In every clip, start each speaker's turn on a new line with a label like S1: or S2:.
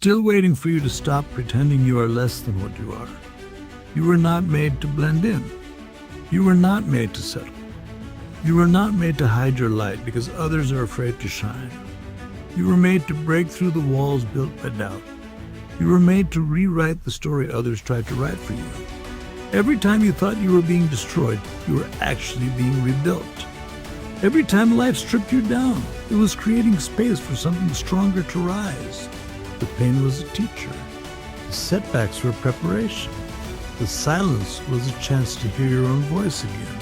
S1: still waiting for you to stop pretending you are less than what you are. You were not made to blend in. You were not made to settle. You were not made to hide your light because others are afraid to shine. You were made to break through the walls built by doubt. You were made to rewrite the story others tried to write for you. Every time you thought you were being destroyed, you were actually being rebuilt. Every time life stripped you down, it was creating space for something stronger to rise. The pain was a teacher. The setbacks were preparation. The silence was a chance to hear your own voice again.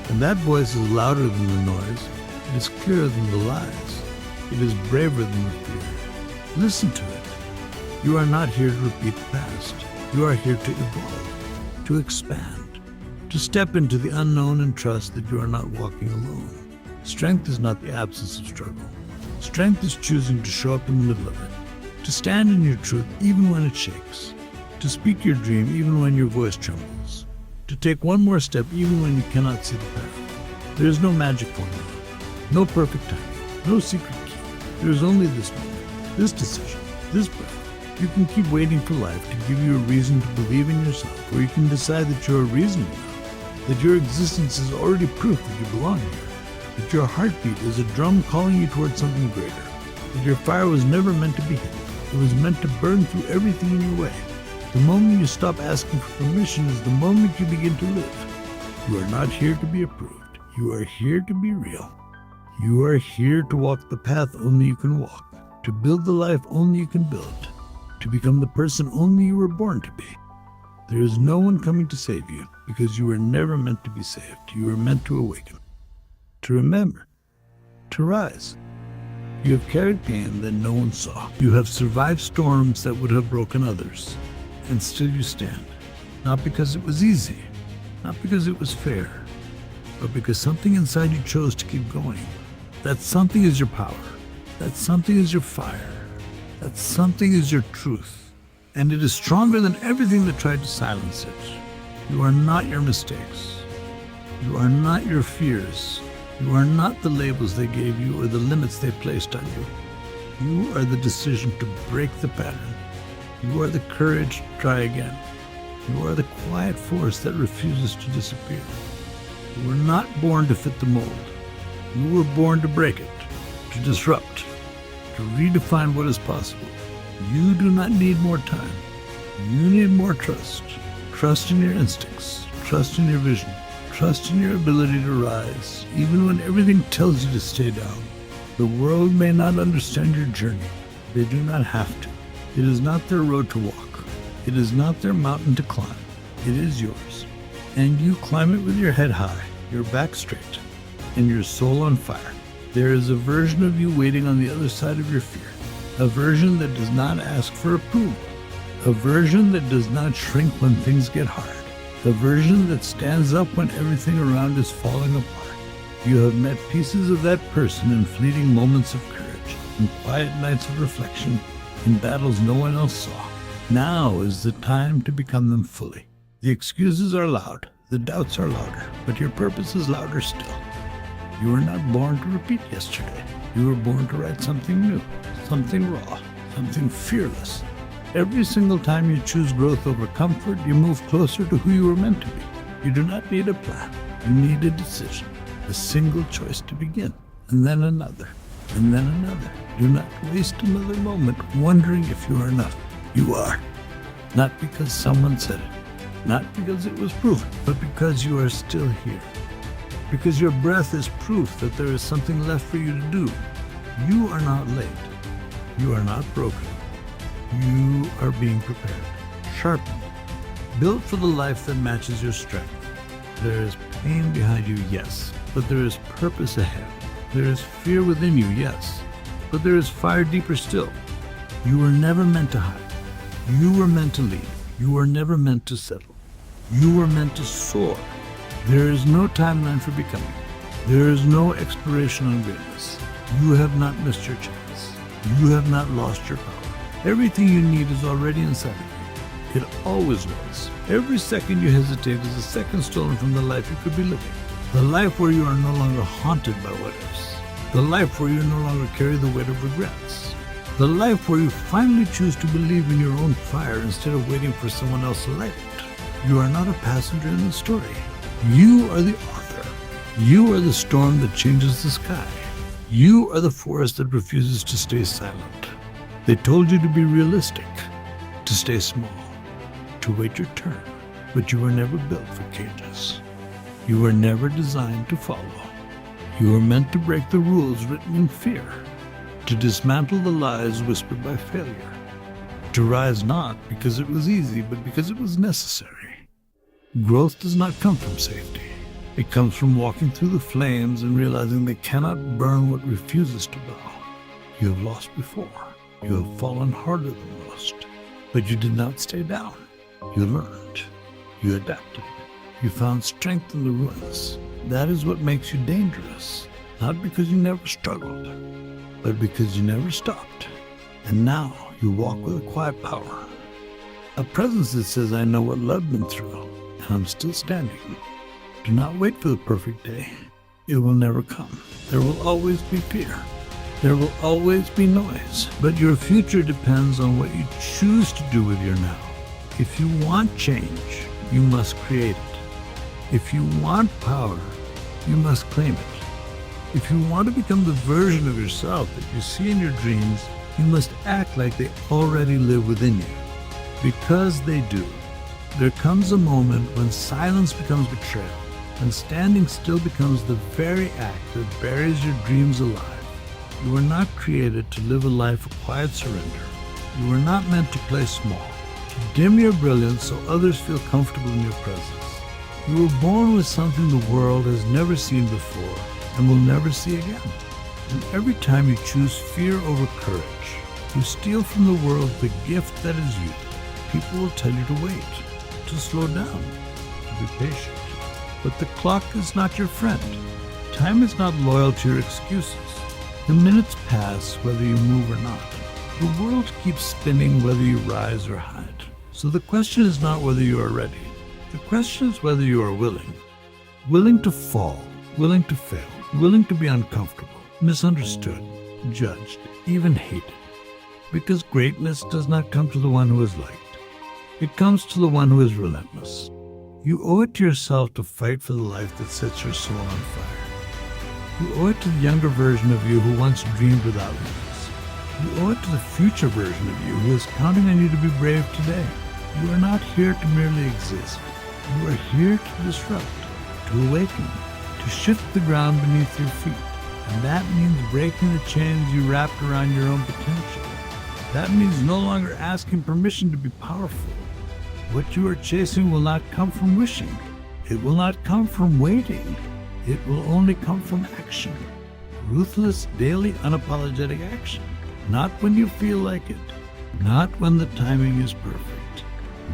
S1: And that voice is louder than the noise. It is clearer than the lies. It is braver than the fear. Listen to it. You are not here to repeat the past. You are here to evolve, to expand, to step into the unknown and trust that you are not walking alone. Strength is not the absence of struggle. Strength is choosing to show up in the middle of it, to stand in your truth even when it shakes, to speak your dream even when your voice trembles, to take one more step even when you cannot see the path. There is no magic formula, no perfect timing, no secret key. There is only this moment, this decision, this breath. You can keep waiting for life to give you a reason to believe in yourself, or you can decide that you are reasonable enough, that your existence is already proof that you belong here, that your heartbeat is a drum calling you towards something greater, that your fire was never meant to be hidden. It was meant to burn through everything in your way. The moment you stop asking for permission is the moment you begin to live. You are not here to be approved. You are here to be real. You are here to walk the path only you can walk, to build the life only you can build, to become the person only you were born to be. There is no one coming to save you because you were never meant to be saved. You were meant to awaken, to remember, to rise. You have carried pain that no one saw. You have survived storms that would have broken others. And still you stand. Not because it was easy, not because it was fair, but because something inside you chose to keep going. That something is your power. That something is your fire. That something is your truth. And it is stronger than everything that tried to silence it. You are not your mistakes. You are not your fears. You are not the labels they gave you or the limits they placed on you. You are the decision to break the pattern. You are the courage to try again. You are the quiet force that refuses to disappear. You were not born to fit the mold. You were born to break it, to disrupt, to redefine what is possible. You do not need more time. You need more trust. Trust in your instincts. Trust in your vision. Trust in your ability to rise, even when everything tells you to stay down. The world may not understand your journey. They do not have to. It is not their road to walk. It is not their mountain to climb. It is yours. And you climb it with your head high, your back straight, and your soul on fire. There is a version of you waiting on the other side of your fear. A version that does not ask for approval. A version that does not shrink when things get hard. A version that stands up when everything around is falling apart. You have met pieces of that person in fleeting moments of courage, in quiet nights of reflection, in battles no one else saw. Now is the time to become them fully. The excuses are loud, the doubts are louder, but your purpose is louder still. You were not born to repeat yesterday. You were born to write something new, something raw, something fearless. Every single time you choose growth over comfort, you move closer to who you were meant to be. You do not need a plan. You need a decision, a single choice to begin, and then another, and then another. Do not waste another moment wondering if you are enough. You are. Not because someone said it, not because it was proven, but because you are still here. Because your breath is proof that there is something left for you to do. You are not late. You are not broken. You are being prepared, sharpened, built for the life that matches your strength. There is pain behind you, yes, but there is purpose ahead. There is fear within you, yes, but there is fire deeper still. You were never meant to hide. You were meant to lead. You were never meant to settle. You were meant to soar. There is no timeline for becoming. There is no expiration on greatness. You have not missed your chance. You have not lost your power. Everything you need is already inside of you. It always was. Every second you hesitate is a second stolen from the life you could be living. The life where you are no longer haunted by what ifs. The life where you no longer carry the weight of regrets. The life where you finally choose to believe in your own fire instead of waiting for someone else to light it. You are not a passenger in the story. You are the author. You are the storm that changes the sky. You are the forest that refuses to stay silent. They told you to be realistic, to stay small, to wait your turn, but you were never built for cages. You were never designed to follow. You were meant to break the rules written in fear, to dismantle the lies whispered by failure, to rise not because it was easy, but because it was necessary. Growth does not come from safety. It comes from walking through the flames and realizing they cannot burn what refuses to bow. You have lost before. You have fallen harder than most, but you did not stay down. You learned. You adapted. You found strength in the ruins. That is what makes you dangerous, not because you never struggled, but because you never stopped. And now you walk with a quiet power, a presence that says, I know what love been through, and I'm still standing. Do not wait for the perfect day. It will never come. There will always be fear. There will always be noise. But your future depends on what you choose to do with your now. If you want change, you must create it. If you want power, you must claim it. If you want to become the version of yourself that you see in your dreams, you must act like they already live within you. Because they do. There comes a moment when silence becomes betrayal, and standing still becomes the very act that buries your dreams alive. You were not created to live a life of quiet surrender. You were not meant to play small, to dim your brilliance so others feel comfortable in your presence. You were born with something the world has never seen before and will never see again. And every time you choose fear over courage, you steal from the world the gift that is youth. People will tell you to wait, to slow down, to be patient. But the clock is not your friend. Time is not loyal to your excuses. The minutes pass whether you move or not. The world keeps spinning whether you rise or hide. So the question is not whether you are ready. The question is whether you are willing. Willing to fall, willing to fail, willing to be uncomfortable, misunderstood, judged, even hated. Because greatness does not come to the one who is liked. It comes to the one who is relentless. You owe it to yourself to fight for the life that sets your soul on fire. You owe it to the younger version of you who once dreamed without limits. You owe it to the future version of you who is counting on you to be brave today. You are not here to merely exist. You are here to disrupt, to awaken, to shift the ground beneath your feet. And that means breaking the chains you wrapped around your own potential. That means no longer asking permission to be powerful. What you are chasing will not come from wishing. It will not come from waiting. It will only come from action. Ruthless, daily, unapologetic action. Not when you feel like it. Not when the timing is perfect.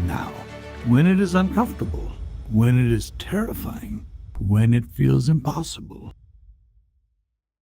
S1: Now. When it is uncomfortable. When it is terrifying. When it feels impossible.